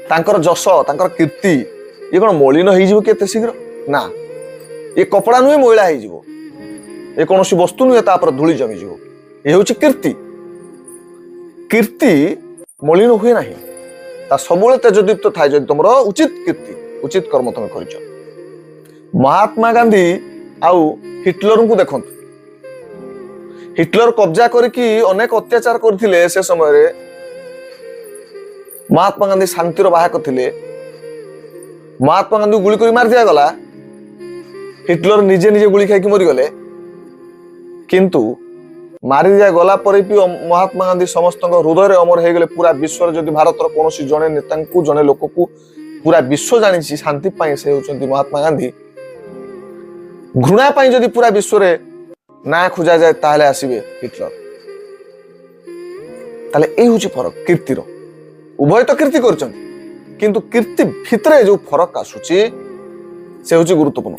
ତାଙ୍କର ଯଶ ତାଙ୍କର କୀର୍ତ୍ତି ଇଏ କଣ ମଳିନ ହେଇଯିବ କି ଏତେ ଶୀଘ୍ର? ନା, ଏ କପଡ଼ା ନୁହେଁ ମଇଳା ହେଇଯିବ, ଏ କୌଣସି ବସ୍ତୁ ନୁହେଁ ତାପରେ ଧୂଳି ଜମିଯିବ। ଏ ହେଉଛି କୀର୍ତ୍ତି। କୀର୍ତ୍ତି ମଳିନ ହୁଏ ନାହିଁ, ତା ସବୁବେଳେ ତେଜଦୀପ୍ତ ଥାଏ ଯଦି ତମର ଉଚିତ କୀର୍ତ୍ତି ଉଚିତ କର୍ମ ତମେ କରିଛ। ମହାତ୍ମା ଗାନ୍ଧୀ ଆଉ ହିଟଲରଙ୍କୁ ଦେଖନ୍ତୁ। ହିଟଲର କବ୍ଜା କରିକି ଅନେକ ଅତ୍ୟାଚାର କରିଥିଲେ। ସେ ସମୟରେ ମହାତ୍ମା ଗାନ୍ଧୀ ଶାନ୍ତିର ବାହକ ଥିଲେ। ମହାତ୍ମା ଗାନ୍ଧୀ ଗୁଳି କରି ମାରି ଦିଆଗଲା, ହିଟଲର ନିଜେ ନିଜେ ଗୁଳି ଖାଇକି ମରିଗଲେ। କିନ୍ତୁ ମାରି ଦିଆଗଲା ପରେ ବି ମହାତ୍ମା ଗାନ୍ଧୀ ସମସ୍ତଙ୍କ ହୃଦୟରେ ଅମର ହେଇଗଲେ। ପୁରା ବିଶ୍ୱରେ ଯଦି ଭାରତର କୌଣସି ଜଣେ ନେତାଙ୍କୁ ଜଣେ ଲୋକକୁ ପୁରା ବିଶ୍ୱ ଜାଣିଛି ଶାନ୍ତି ପାଇଁ, ସେ ହେଉଛନ୍ତି ମହାତ୍ମା ଗାନ୍ଧୀ। ଘୃଣା ପାଇଁ ଯଦି ପୁରା ବିଶ୍ୱରେ ନାଁ ଖୋଜାଯାଏ ତାହେଲେ ଆସିବେ ହିଟଲର। ତାହେଲେ ଏଇ ହଉଛି ଫରକ କୀର୍ତ୍ତିର। ଉଭୟ ତ କୀର୍ତ୍ତି କରିଛନ୍ତି, କିନ୍ତୁ କୀର୍ତ୍ତି ଭିତରେ ଯୋଉ ଫରକ ଆସୁଛି ସେ ହଉଛି ଗୁରୁତ୍ୱପୂର୍ଣ୍ଣ।